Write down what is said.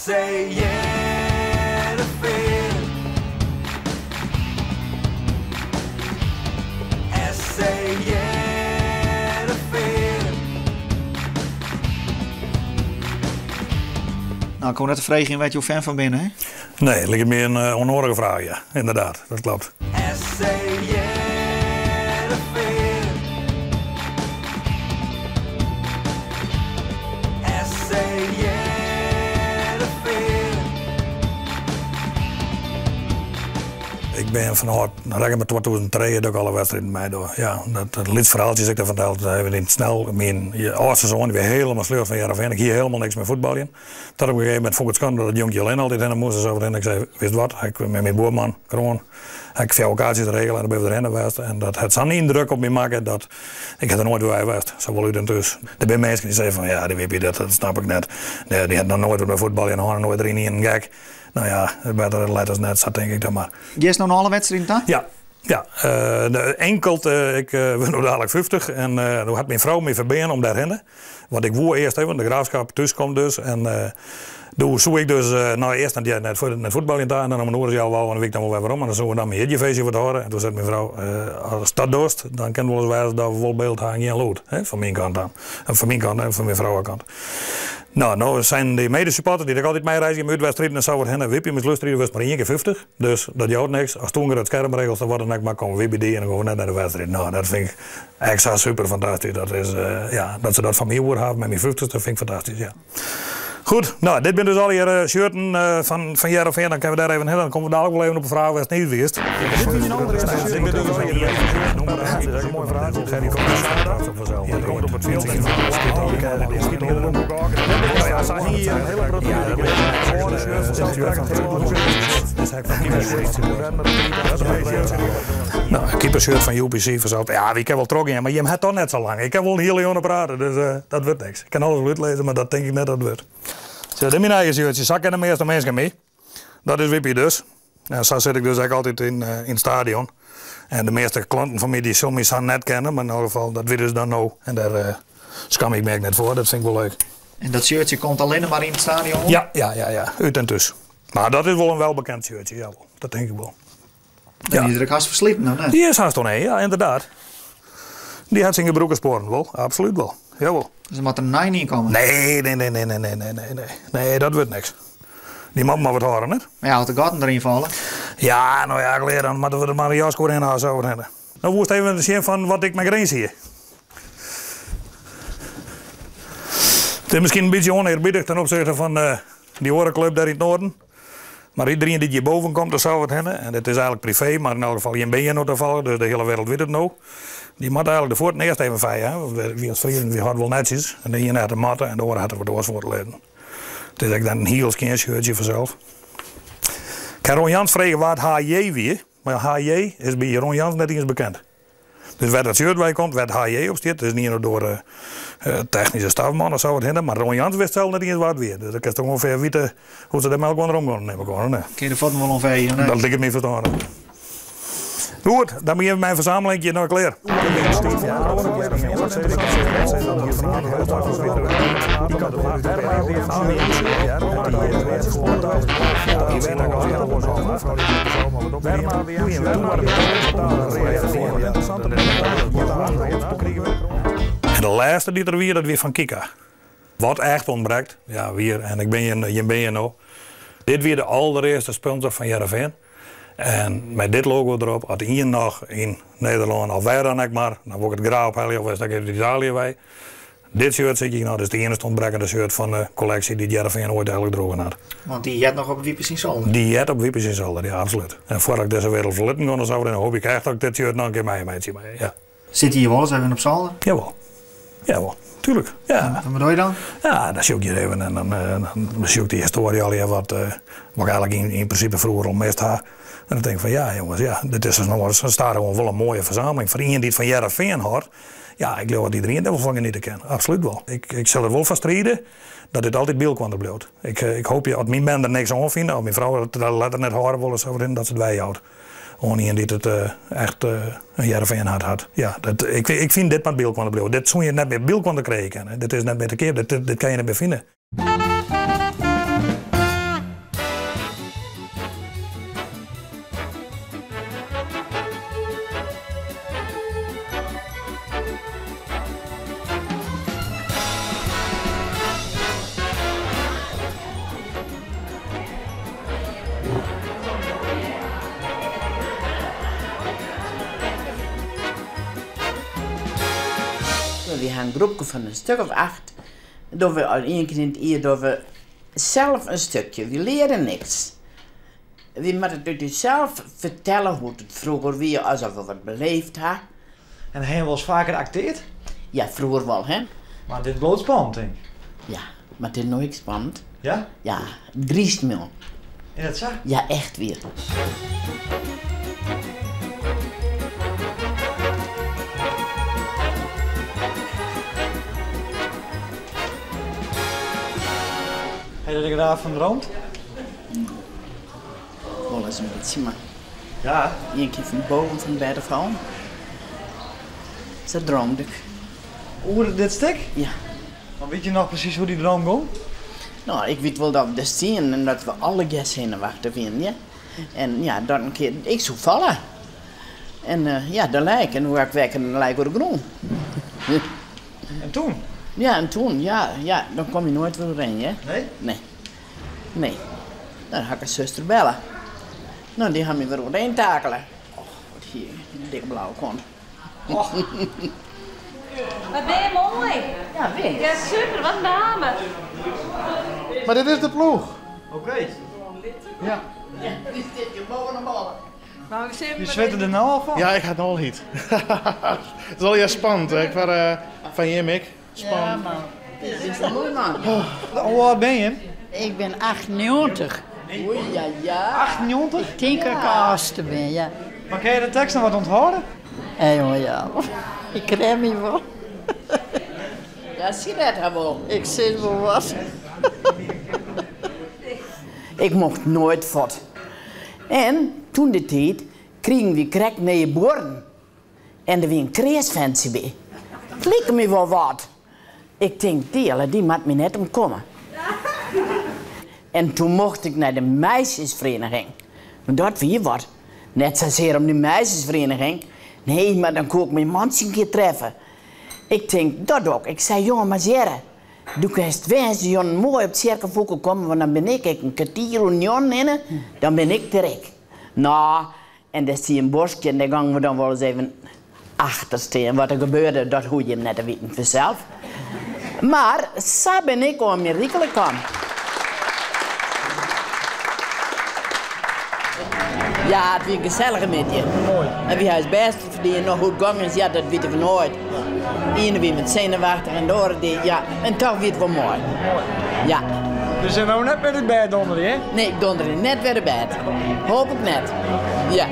SC Heerenveen. SC Heerenveen. Nou, ik kon net de vraag in wat je fan van binnen, hè? Nee, het ligt meer een onnodige vraag, ja. Inderdaad, dat klopt. SC Heerenveen. SC Heerenveen. Ik ben vanuit, rekken met 2003 ook alle wedstrijden mee door. Ja, dat lidsverhaaltje dat ik daar verteld, dat hebben we niet snel. Je oudste zoon, die weer helemaal slecht van Heerenveen. Ik hier helemaal niks meer voetballen. Toen op een gegeven moment vond ik het schande dat het jonkje alleen altijd in de moest. En ik zei, wist wat, ik met mijn boerman, gewoon, ik veel occasions te regelen en dan ben we erin geweest. En dat het zo'n indruk op me maken dat ik het er nooit bij geweest. Zo wil u dan dus. Er zijn mensen die zeggen van, ja, die weet je dat snap ik net. Die hebben nog nooit bij voetbal en hadden nooit erin in een gek. Nou ja, beter letters net, dat denk ik dan maar. Je is nou nog alle wedstrijden dan? Ja. Ja, ik ben nu dadelijk 50 en toen had mijn vrouw me verbenen om daarheen. Want ik woe eerst even, de graafschap thuis komt dus. En toen zoek ik dus eerst naar voetbal in daar en dan om een uur al wel en een week dan wel weer waarom. En dan zoeken we dan mijn hitjefeestje wat horen. En toen zei mijn vrouw, als dat doet, dan kan wel eens wijzen dat we wel beeld hangen in lood. Van mijn kant aan. Van mijn kant en van mijn vrouwenkant. Nou zijn die medesupporters die ik altijd mee reizen in uitwedstrijden en zo wat hen. Wipje met lustrijden was maar 1 keer 50. Dus dat jouwt niks. Als toen het schermregels dan worden maar komen Wipje die en dan gaan we net naar de wedstrijd. Nou, dat vind ik extra super fantastisch. Dat is dat ze dat van mij horen hebben met mijn 50, dat vind ik fantastisch. Ja. Goed, nou, dit zijn dus al hier shirten van Heerenveen. Dan kunnen we daar even heen. Dan komen we dadelijk wel even op een vraag waar het niet wist. Dit is een andere shirt. Dat is een mooie vraag. Gerry van der Stad. Je komt op het veld. Ja, zag hier een hele grote nou, een keepershirt van UPC verzeld. Ja, wie kan wel trokken in, maar je hebt toch net zo lang. Ik kan wel een hele jongen praten, dus dat wordt niks. Ik kan alles uitlezen, maar dat denk ik net dat wordt. Zo, dit is mijn eigen shirtje. Zak en de meeste mensen mee. Dat is Wippie dus. En zo zit ik dus eigenlijk altijd in het stadion. En de meeste klanten van mij die zullen mij net kennen, maar in elk geval, dat weten ze dan nou. En daar skam ik me net voor, dat vind ik wel leuk. En dat shirtje komt alleen maar in het stadion? Ja, uit en tussen. Maar dat is wel een welbekend shirtje, jawel. Dat denk ik wel. Dan is er haast versleten dan, hè? Die is haast nee, ja, inderdaad. Die had zijn broeken sporen wel, absoluut wel. Jawel. Dus er moet er een niet komen? Nee, dat wordt niks. Die mag maar wat horen, hè? Maar ja, had de gaten erin vallen? Ja, nou ja, geleden dan moeten we er maar een jaskoor in houden. Zo hebben. Nou, woest even de zin van wat ik met erin zie. Het is misschien een beetje oneerbiedig ten opzichte van die horenclub daar in het noorden. Maar iedereen die hierboven komt, dat zou het hebben. En het is eigenlijk privé, maar in elk geval, je ben je nog te vallen, dus de hele wereld weet het nou. Die moet eigenlijk de voort eerst even vijgen. We als vrienden, we hadden wel netjes. En de ene had de matten en de andere hadden we doors voor te leiden. Het is eigenlijk dan een heel skin shirtje vanzelf. Ik heb Ron Jans vragen waar het HJ weer. Maar HJ is bij Ron Jans net eens bekend. Dus waar dat shirt bij komt, waar het HJ op staat. Dus niet nur door technische stafman of zo wat hinder. Maar Ron Jans wist zelf net eens waar het weer. Dus ik kan toch ongeveer weten hoe ze er melk onder om gaan nemen. Kun je de foto wel ongeveer? Dat ligt het niet verstaan. Goed, dan moet je mijn verzamelingje nog klaar. En de laatste die er weer, dat weer van Kika. Wat echt ontbreekt, ja weer, en ik ben je nou. Dit weer de allereerste sponsor van Heerenveen. En met dit logo erop had hier nog in Nederland, al wij dan maar, dan word ik het graag ophalen of is dat in Italië bij. Dit shirt zit je nou, dat is de enige ontbrekende shirt van de collectie die Heerenveen ooit eigenlijk droegen had. Want die had nog op Wiepers in Zolder? Die had op Wiepers in Zolder, ja absoluut. En voordat ik deze wereld verlitten kon, dan hoop ik echt dat ik dit shirt nog een keer mee zie. Ja. Zit hij hier wel eens even op Zolder? Jawel, tuurlijk. Ja. Wat bedoel je dan? Ja, dan zoek je even en dan zoek die historie al hier wat ik eigenlijk in principe vroeger al mist had. En dan denk ik van ja jongens, ja, dit is dus nog staat gewoon wel een mooie verzameling. Voor iemand die het van Heerenveen hoort, ja, ik geloof dat iedereen dat wel van niet te kennen. Absoluut wel. Ik zal er wel van strijden dat dit altijd beeldkwanter blijft. Ik hoop je, als mijn man er niks aan vindt, of mijn vrouw het later net horen willen, zo dat ze het wij houdt. Gewoon iemand die het echt een Heerenveen had. Ja, ik vind dit maar beeldkwanter blijft. Dit zou je net meer beeldkwanter krijgen. Dit is net meer te keer, dit kan je net meer vinden. We gaan een groepje van een stuk of 8. Dat we al 1 keer in het jaar dat we zelf een stukje. We leren niks. We moeten het dus zelf vertellen hoe het vroeger weer alsof we wat beleefd hadden. En hij was vaker acteerd? Ja, vroeger wel, hè? Maar dit bloot spannend, denk ik. Ja, maar het is nooit spannend. Ja? Ja, driest me. En dat zag? Ja, echt weer. Heb je er graag van droomd? Wel eens een beetje, maar Ja. 1 keer van boven van bij de vrouw. Zo droomde ik. Hoe dit stuk? Ja. Maar weet je nog precies hoe die droom ging? Nou, ik weet wel dat we er zien en dat we alle gasten heen wachten vinden, ja. En ja, dan een keer, ik zou vallen. En ja, dat lijkt. En hoe ik weg en dan lijkt ik groen. En toen? Ja, en toen, ja, dan kom je nooit weer heen, hè? Nee? Nee. Dan ga ik een zuster bellen. Nou, die gaan me weer overheen takelen. Oh, wat hier, een dikke blauwe kon. Och. Wat ben je mooi. Ja, weet Ja, super, wat namen. Maar dit is de ploeg. Oké. Ja. Die zit hier boven de ballen. Maar we zitten Je zweette er nou al van? Ja, ik ga het nog niet. Het is al heel spannend. Hè. Ik was van Jimmick. Ja, Spannend. man. Dit is een mooi man. Hoe oud ben je? Ik ben 98. Oei, ja. 98? Ik denk dat ik oudste ben, ja. Maar kan je de tekst nog wat onthouden? Jongen, ja. Ik rem hier wel. Ja, zie dat wel. Ik zit wel wat. Ik mocht nooit voort. En toen de tijd kregen we krek naar je borden. En er was een kreesfancy bij. Klik me wel wat. Ik denk, die moet me net omkomen. En toen mocht ik naar de meisjesvereniging. En dat wie wat. Net zozeer om de meisjesvereniging. Nee, maar dan kon ik mijn mansje een keer treffen. Ik denk, dat ook. Ik zei, jongen, maar zere. Doe ik eens wensen, jongen, mooi op het cirkelvoeken komen, want dan ben ik een kwartier union in, dan ben ik direct. Nou, en dan zie je een bosje en daar gaan we dan wel eens even achter staan. Wat er gebeurde, dat hoef je hem net te weten vanzelf. Maar, zo ben ik om mijn riekelen kan. Ja, het was gezellig met je. Mooi. En wie hij het best verdienen, nog goed gang is, ja, dat weten we nooit. Eén wie met zenuwachtig en door die, ja, en toch weten we mooi. Ja. Dus zijn nou net met het bed onder, hè? Nee, ik donder net weer de bed. Hoop ik net. Ja.